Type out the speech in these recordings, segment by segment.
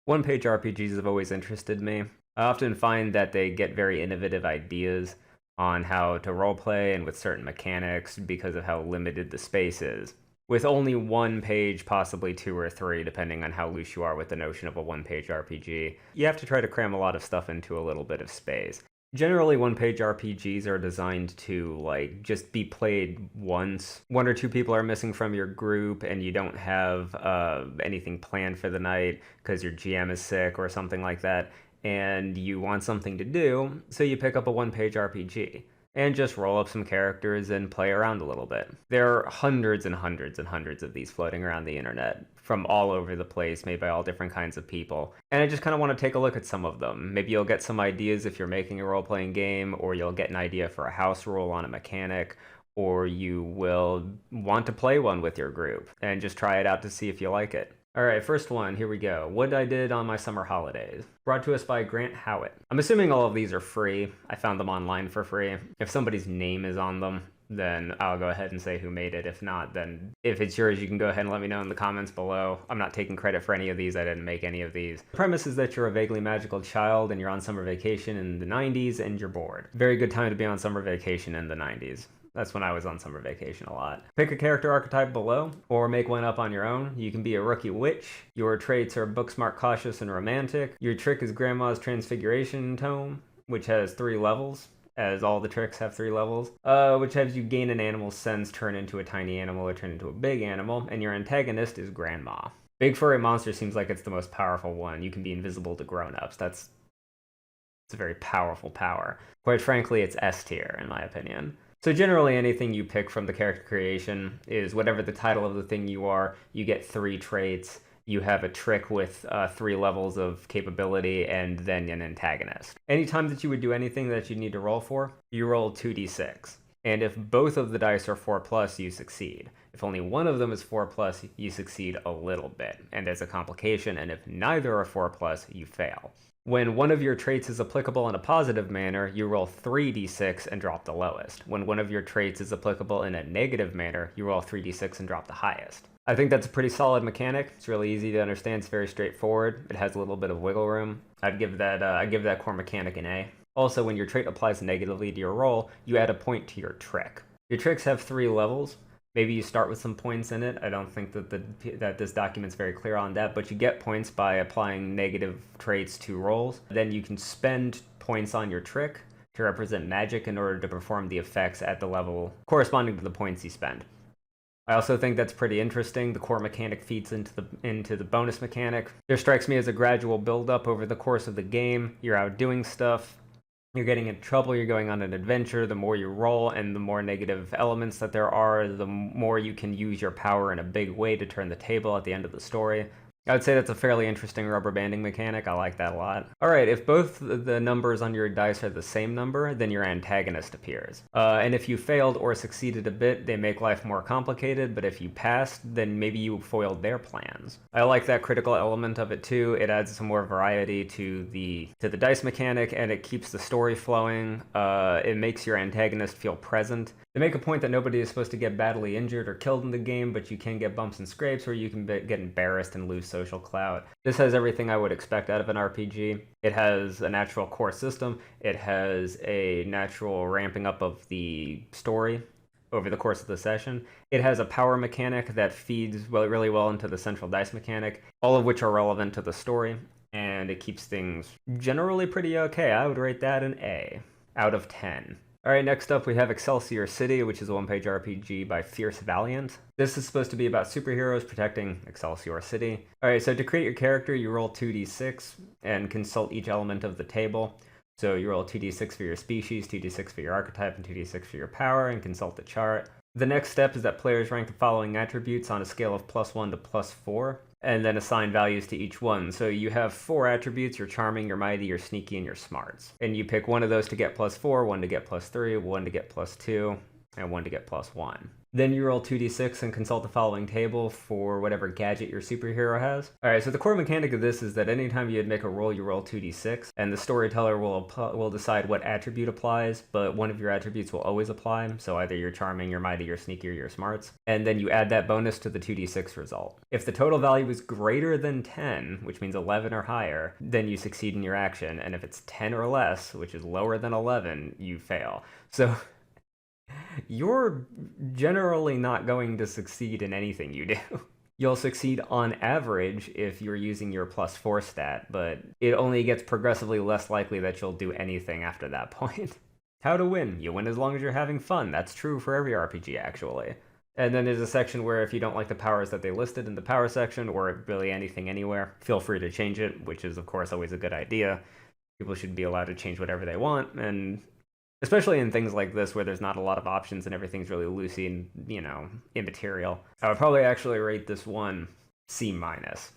One-page RPGs have always interested me. I often find that they get very innovative ideas on how to roleplay and with certain mechanics because of how limited the space is. With only one page, possibly two or three, depending on how loose you are with the notion of a one-page RPG, you have to try to cram a lot of stuff into a little bit of space. Generally, one-page RPGs are designed to, like, just be played once. One or two people are missing from your group and you don't have anything planned for the night because your GM is sick or something like that, and you want something to do, so you pick up a one-page RPG and just roll up some characters and play around a little bit. There are hundreds and hundreds and hundreds of these floating around the internet from all over the place, made by all different kinds of people. And I just kind of want to take a look at some of them. Maybe you'll get some ideas if you're making a role-playing game, or you'll get an idea for a house rule on a mechanic, or you will want to play one with your group and just try it out to see if you like it. Alright, first one, here we go. What I did on my summer holidays. Brought to us by Grant Howitt. I'm assuming all of these are free. I found them online for free. If somebody's name is on them, then I'll go ahead and say who made it. If not, then if it's yours, you can go ahead and let me know in the comments below. I'm not taking credit for any of these. I didn't make any of these. The premise is that you're a vaguely magical child and you're on summer vacation in the 90s and you're bored. Very good time to be on summer vacation in the 90s. That's when I was on summer vacation a lot. Pick a character archetype below, or make one up on your own. You can be a rookie witch. Your traits are book smart, cautious, and romantic. Your trick is Grandma's Transfiguration Tome, which has 3 levels, as all the tricks have 3 levels, which has you gain an animal's sense, turn into a tiny animal, or turn into a big animal, and your antagonist is Grandma. Big furry monster seems like it's the most powerful one. You can be invisible to grown-ups. It's a very powerful power. Quite frankly, it's S tier, in my opinion. So generally anything you pick from the character creation is whatever the title of the thing you are, you get 3 traits, you have a trick with 3 levels of capability, and then an antagonist. Anytime that you would do anything that you need to roll for, you roll 2d6. And if both of the dice are 4+, you succeed. If only one of them is 4+, you succeed a little bit, and there's a complication, and if neither are 4+, you fail. When one of your traits is applicable in a positive manner, you roll 3d6 and drop the lowest. When one of your traits is applicable in a negative manner, you roll 3d6 and drop the highest. I think that's a pretty solid mechanic. It's really easy to understand. It's very straightforward. It has a little bit of wiggle room. I'd give that core mechanic an A. Also, when your trait applies negatively to your roll, you add a point to your trick. Your tricks have 3 levels. Maybe you start with some points in it. I don't think that this document's very clear on that, but you get points by applying negative traits to rolls. Then you can spend points on your trick to represent magic in order to perform the effects at the level corresponding to the points you spend. I also think that's pretty interesting. The core mechanic feeds into the bonus mechanic. There strikes me as a gradual build-up over the course of the game. You're out doing stuff. You're getting in trouble, you're going on an adventure. The more you roll and the more negative elements that there are, the more you can use your power in a big way to turn the table at the end of the story. I would say that's a fairly interesting rubber banding mechanic. I like that a lot. Alright, if both the numbers on your dice are the same number, then your antagonist appears. And if you failed or succeeded a bit, they make life more complicated, but if you passed, then maybe you foiled their plans. I like that critical element of it too. It adds some more variety to the dice mechanic, and it keeps the story flowing. It makes your antagonist feel present. They make a point that nobody is supposed to get badly injured or killed in the game, but you can get bumps and scrapes, or you can get embarrassed and lose social clout. This has everything I would expect out of an RPG. It has a natural core system. It has a natural ramping up of the story over the course of the session. It has a power mechanic that feeds really well into the central dice mechanic, all of which are relevant to the story, and it keeps things generally pretty okay. I would rate that an A out of 10. Alright, next up we have Excelsior City, which is a one-page RPG by Fierce Valiant. This is supposed to be about superheroes protecting Excelsior City. Alright, so to create your character, you roll 2d6 and consult each element of the table. So you roll 2d6 for your species, 2d6 for your archetype, and 2d6 for your power, and consult the chart. The next step is that players rank the following attributes on a scale of +1 to +4, and then assign values to each one. So you have 4 attributes: your charming, your mighty, your sneaky, and your smarts. And you pick one of those to get +4, one to get +3, one to get +2, and one to get +1. Then you roll 2d6 and consult the following table for whatever gadget your superhero has. Alright, so the core mechanic of this is that anytime you make a roll, you roll 2d6, and the storyteller will decide what attribute applies, but one of your attributes will always apply, so either you're charming, you're mighty, you're sneaky, or you're smarts. And then you add that bonus to the 2d6 result. If the total value is greater than 10, which means 11 or higher, then you succeed in your action, and if it's 10 or less, which is lower than 11, you fail. So you're generally not going to succeed in anything you do. You'll succeed on average if you're using your +4 stat, but it only gets progressively less likely that you'll do anything after that point. How to win? You win as long as you're having fun. That's true for every RPG, actually. And then there's a section where if you don't like the powers that they listed in the power section, or really anything anywhere, feel free to change it, which is, of course, always a good idea. People should be allowed to change whatever they want, and especially in things like this where there's not a lot of options and everything's really loosey and, immaterial. I would probably actually rate this one C-,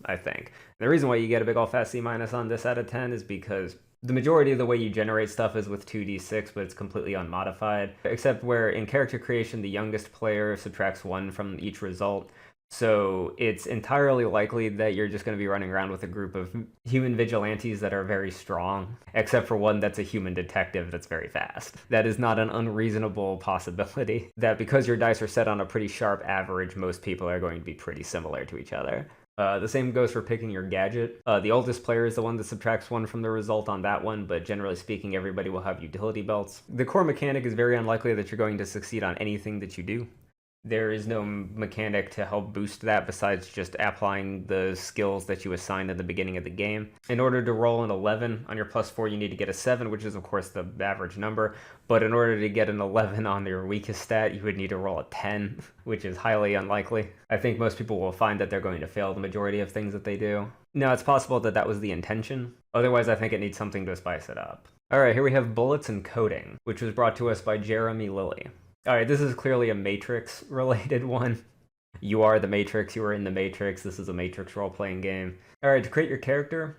I think. The reason why you get a big old fat C- on this out of 10 is because the majority of the way you generate stuff is with 2d6, but it's completely unmodified, except where in character creation, the youngest player subtracts 1 from each result. So it's entirely likely that you're just going to be running around with a group of human vigilantes that are very strong, except for one that's a human detective that's very fast. That is not an unreasonable possibility, that because your dice are set on a pretty sharp average, most people are going to be pretty similar to each other. The same goes for picking your gadget. The oldest player is the one that subtracts 1 from the result on that one, but generally speaking, everybody will have utility belts. The core mechanic is very unlikely that you're going to succeed on anything that you do. There is no mechanic to help boost that besides just applying the skills that you assigned at the beginning of the game. In order to roll an 11 on your +4, you need to get a 7, which is of course the average number. But in order to get an 11 on your weakest stat, you would need to roll a 10, which is highly unlikely. I think most people will find that they're going to fail the majority of things that they do. Now, it's possible that that was the intention. Otherwise, I think it needs something to spice it up. Alright, here we have bullets and coding, which was brought to us by Jeremy Lilly. Alright, this is clearly a Matrix-related one. You are the Matrix, you are in the Matrix, this is a Matrix role-playing game. Alright, to create your character,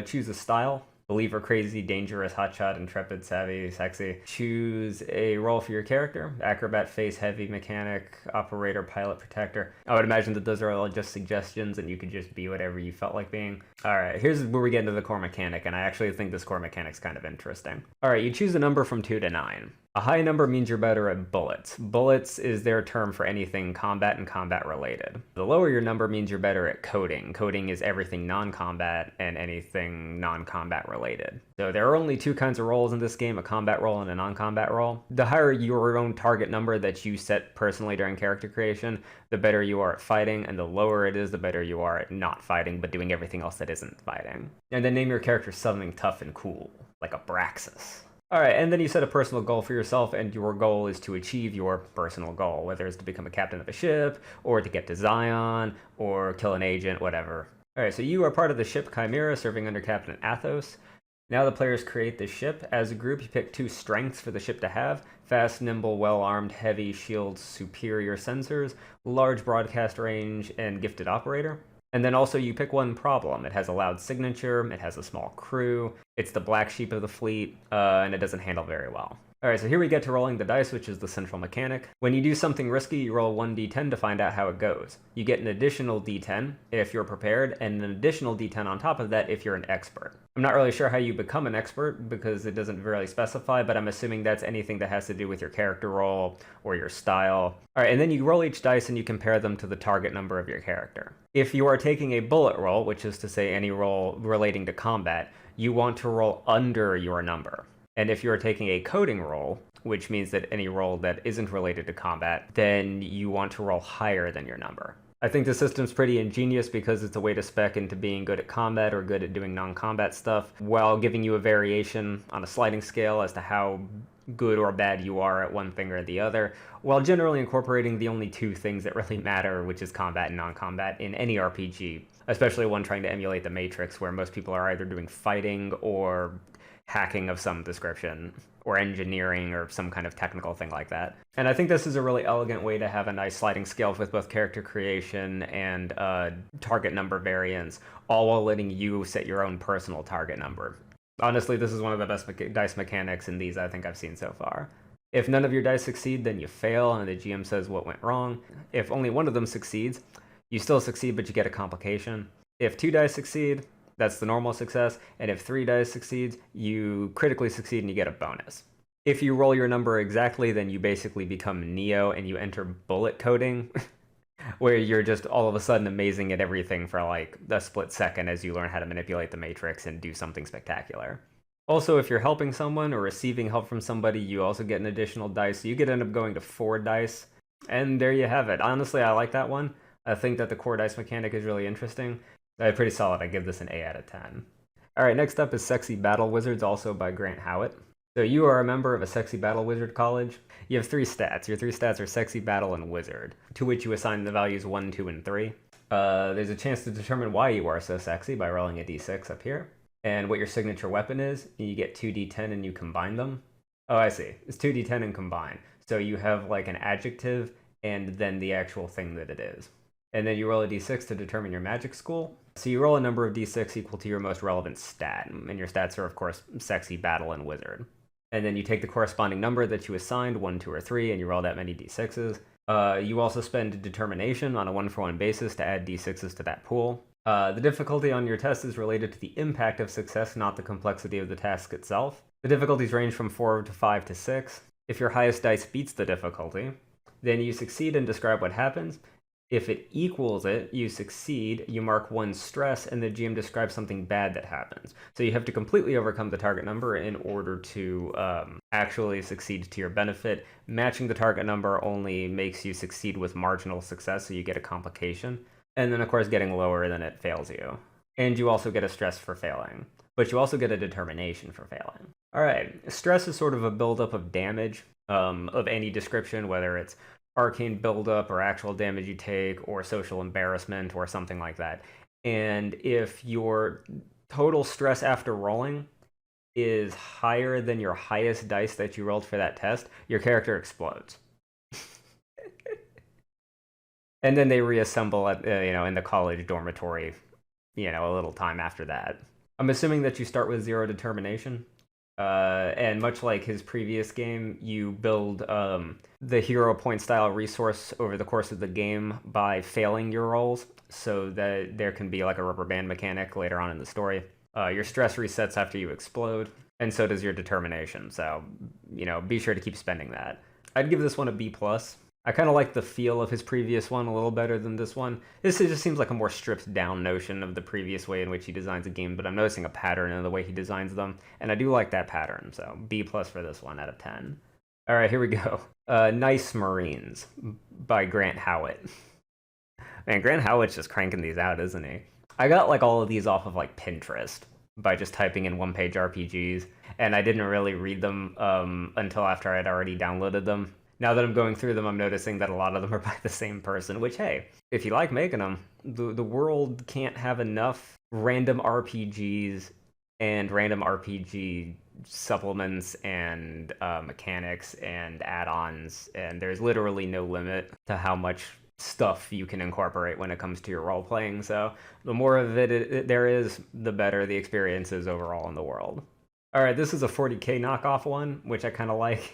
choose a style. Believer, crazy, dangerous, hotshot, intrepid, savvy, sexy. Choose a role for your character. Acrobat, face, heavy, mechanic, operator, pilot, protector. I would imagine that those are all just suggestions and you could just be whatever you felt like being. Alright, here's where we get into the core mechanic, and I actually think this core mechanic's kind of interesting. Alright, you choose a number from 2 to 9. A high number means you're better at bullets. Bullets is their term for anything combat and combat related. The lower your number means you're better at coding. Coding is everything non-combat and anything non-combat related. So there are only 2 kinds of roles in this game, a combat role and a non-combat role. The higher your own target number that you set personally during character creation, the better you are at fighting, and the lower it is, the better you are at not fighting, but doing everything else that isn't fighting. And then name your character something tough and cool, like a Braxis. Alright, and then you set a personal goal for yourself, and your goal is to achieve your personal goal, whether it's to become a captain of a ship, or to get to Zion, or kill an agent, whatever. Alright, so you are part of the ship Chimera, serving under Captain Athos. Now the players create the ship. As a group, you pick 2 strengths for the ship to have: fast, nimble, well-armed, heavy, shields, superior sensors, large broadcast range, and gifted operator. And then also you pick 1 problem. It has a loud signature, it has a small crew, it's the black sheep of the fleet, and it doesn't handle very well. Alright, so here we get to rolling the dice, which is the central mechanic. When you do something risky, you roll 1d10 to find out how it goes. You get an additional d10 if you're prepared, and an additional d10 on top of that if you're an expert. I'm not really sure how you become an expert because it doesn't really specify, but I'm assuming that's anything that has to do with your character role or your style. Alright, and then you roll each dice and you compare them to the target number of your character. If you are taking a bullet roll, which is to say any roll relating to combat, you want to roll under your number. And if you're taking a coding roll, which means that any roll that isn't related to combat, then you want to roll higher than your number. I think the system's pretty ingenious because it's a way to spec into being good at combat or good at doing non-combat stuff, while giving you a variation on a sliding scale as to how good or bad you are at one thing or the other, while generally incorporating the only 2 things that really matter, which is combat and non-combat in any RPG, especially one trying to emulate the Matrix, where most people are either doing fighting or hacking of some description, or engineering, or some kind of technical thing like that. And I think this is a really elegant way to have a nice sliding scale with both character creation and target number variance, all while letting you set your own personal target number. Honestly, this is one of the best dice mechanics in these I think I've seen so far. If none of your dice succeed, then you fail and the GM says what went wrong. If only one of them succeeds, you still succeed but you get a complication. If 2 dice succeed, that's the normal success, and if 3 dice succeeds, you critically succeed and you get a bonus. If you roll your number exactly, then you basically become Neo and you enter bullet coding, where you're just all of a sudden amazing at everything for like a split second as you learn how to manipulate the Matrix and do something spectacular. Also, if you're helping someone or receiving help from somebody, you also get an additional dice, so you could end up going to 4 dice. And there you have it. Honestly, I like that one. I think that the core dice mechanic is really interesting. Pretty solid. I give this an A out of 10. Alright, next up is Sexy Battle Wizards, also by Grant Howitt. So you are a member of a Sexy Battle Wizard college. You have 3 stats. Your 3 stats are Sexy Battle and Wizard, to which you assign the values 1, 2, and 3. There's a chance to determine why you are so sexy by rolling a d6 up here. And what your signature weapon is, you get 2d10 and you combine them. Oh, I see. It's 2d10 and combine. So you have like an adjective and then the actual thing that it is. And then you roll a d6 to determine your magic school. So you roll a number of d6 equal to your most relevant stat. And your stats are, of course, Sexy, Battle, and Wizard. And then you take the corresponding number that you assigned, 1, 2, or 3, and you roll that many d6s. You also spend determination on a 1-for-1 basis to add d6s to that pool. The difficulty on your test is related to the impact of success, not the complexity of the task itself. The difficulties range from 4 to 5 to 6. If your highest dice beats the difficulty, then you succeed and describe what happens. If it equals it, you succeed, you mark 1 stress, and the GM describes something bad that happens. So you have to completely overcome the target number in order to actually succeed to your benefit. Matching the target number only makes you succeed with marginal success, so you get a complication. And then, of course, getting lower, then it fails you. And you also get a stress for failing. But you also get a determination for failing. Alright, stress is sort of a buildup of damage of any description, whether it's arcane buildup or actual damage you take or social embarrassment or something like that. And if your total stress after rolling is higher than your highest dice that you rolled for that test, your character explodes. And then they reassemble at in the college dormitory, a little time after that. I'm assuming that you start with 0 determination. And much like his previous game, you build the hero point style resource over the course of the game by failing your rolls, so that there can be like a rubber band mechanic later on in the story. Your stress resets after you explode, and so does your determination, so, be sure to keep spending that. I'd give this one a B+. I kind of like the feel of his previous one a little better than this one. This just seems like a more stripped down notion of the previous way in which he designs a game, but I'm noticing a pattern in the way he designs them, and I do like that pattern, so B+ for this one out of 10. Alright, here we go. Nice Marines by Grant Howitt. Man, Grant Howitt's just cranking these out, isn't he? I got like all of these off of like Pinterest by just typing in one-page RPGs, and I didn't really read them until after I had already downloaded them. Now that I'm going through them, I'm noticing that a lot of them are by the same person, which, hey, if you like making them, the world can't have enough random RPGs and random RPG supplements and mechanics and add-ons, and there's literally no limit to how much stuff you can incorporate when it comes to your role-playing, so the more of it there is, the better the experience is overall in the world. Alright, this is a 40k knockoff one, which I kind of like.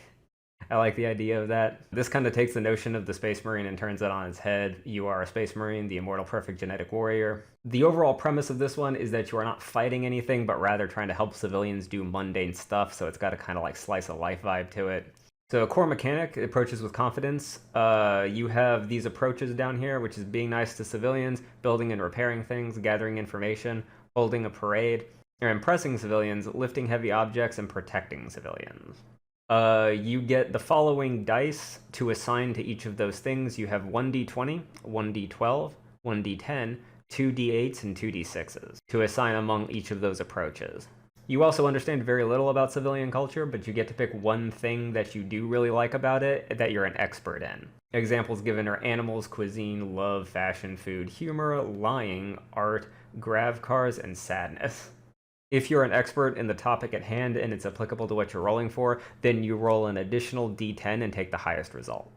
I like the idea of that. This kind of takes the notion of the Space Marine and turns it on its head. You are a Space Marine, the immortal perfect genetic warrior. The overall premise of this one is that you are not fighting anything, but rather trying to help civilians do mundane stuff, so it's got a kind of like slice of life vibe to it. So core mechanic, approaches with confidence. You have these approaches down here, which is being nice to civilians, building and repairing things, gathering information, holding a parade, or impressing civilians, lifting heavy objects, and protecting civilians. You get the following dice to assign to each of those things. You have 1d20, 1d12, 1d10, 2d8s, and 2d6s to assign among each of those approaches. You also understand very little about civilian culture, but you get to pick one thing that you do really like about it that you're an expert in. Examples given are animals, cuisine, love, fashion, food, humor, lying, art, grav cars, and sadness. If you're an expert in the topic at hand and it's applicable to what you're rolling for, then you roll an additional d10 and take the highest result.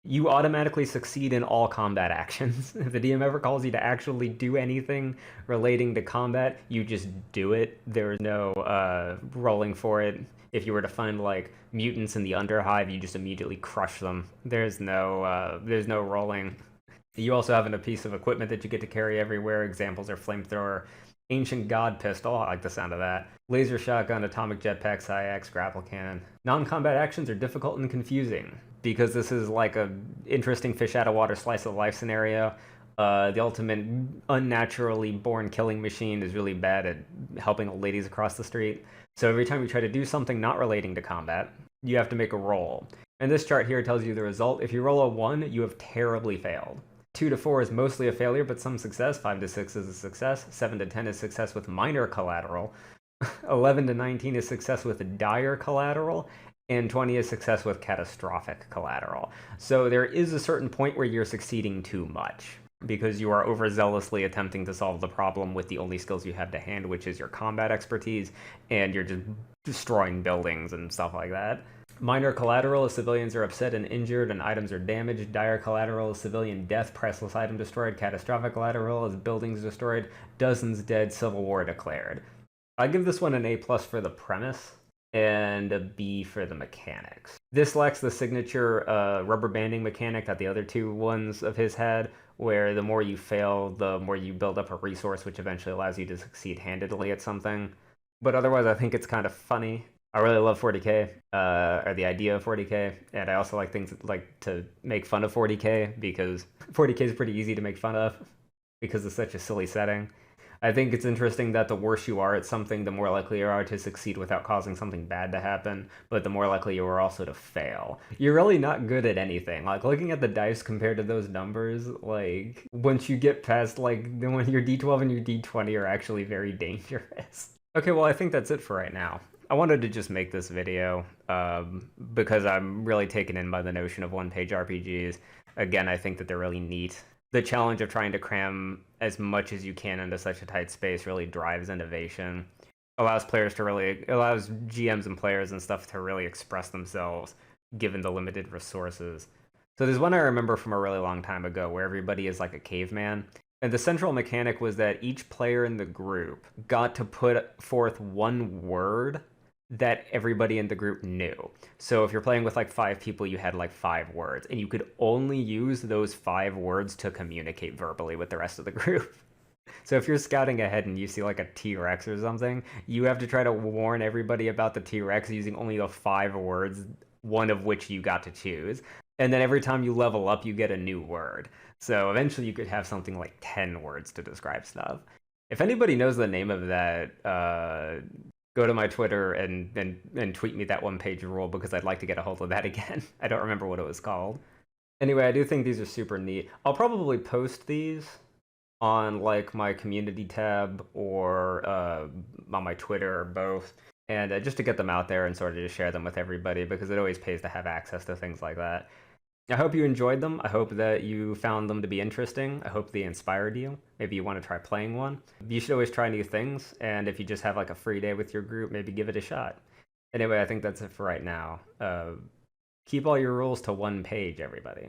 You automatically succeed in all combat actions. If the DM ever calls you to actually do anything relating to combat, you just do it. There's no rolling for it. If you were to find like mutants in the Underhive, you just immediately crush them. There's no rolling. You also have a piece of equipment that you get to carry everywhere. Examples are flamethrower, ancient god pistol. I like the sound of that. Laser shotgun, atomic jetpack, SciAx, grapple cannon. Non-combat actions are difficult and confusing because this is like a interesting fish out of water slice of life scenario. The ultimate unnaturally born killing machine is really bad at helping ladies across the street. So every time you try to do something not relating to combat, you have to make a roll. And this chart here tells you the result. If you roll a 1, you have terribly failed. 2 to 4 is mostly a failure, but some success. 5 to 6 is a success. 7 to 10 is success with minor collateral. 11 to 19 is success with dire collateral. And 20 is success with catastrophic collateral. So there is a certain point where you're succeeding too much because you are overzealously attempting to solve the problem with the only skills you have to hand, which is your combat expertise, and you're just destroying buildings and stuff like that. Minor collateral is civilians are upset and injured and items are damaged. Dire collateral is civilian death, priceless item destroyed. Catastrophic collateral is buildings destroyed, dozens dead, civil war declared. I give this one an A+ for the premise and a B for the mechanics. This lacks the signature rubber banding mechanic that the other two ones of his had, where the more you fail, the more you build up a resource, which eventually allows you to succeed handedly at something. But otherwise, I think it's kind of funny. I really love 40k, or the idea of 40k, and I also like things like to make fun of 40k, because 40k is pretty easy to make fun of, because it's such a silly setting. I think it's interesting that the worse you are at something, the more likely you are to succeed without causing something bad to happen, but the more likely you are also to fail. You're really not good at anything. Like, looking at the dice compared to those numbers, like, once you get past, like, when your d12 and your d20 are actually very dangerous. Okay, well, I think that's it for right now. I wanted to just make this video because I'm really taken in by the notion of one-page RPGs. Again, I think that they're really neat. The challenge of trying to cram as much as you can into such a tight space really drives innovation. Allows GMs and players and stuff to really express themselves given the limited resources. So there's one I remember from a really long time ago where everybody is like a caveman. And the central mechanic was that each player in the group got to put forth one word that everybody in the group knew. So if you're playing with like 5 people, you had like 5 words, and you could only use those 5 words to communicate verbally with the rest of the group. So if you're scouting ahead and you see like a T-Rex or something, you have to try to warn everybody about the T-Rex using only the 5 words, one of which you got to choose. And then every time you level up, you get a new word. So eventually you could have something like 10 words to describe stuff. If anybody knows the name of that, go to my Twitter and tweet me that one-page rule, because I'd like to get a hold of that again. I don't remember what it was called. Anyway, I do think these are super neat. I'll probably post these on like my community tab or on my Twitter or both, and just to get them out there and sort of just share them with everybody, because it always pays to have access to things like that. I hope you enjoyed them. I hope that you found them to be interesting. I hope they inspired you. Maybe you want to try playing one. You should always try new things, and if you just have like a free day with your group, maybe give it a shot. Anyway, I think that's it for right now. Keep all your rules to one page, everybody.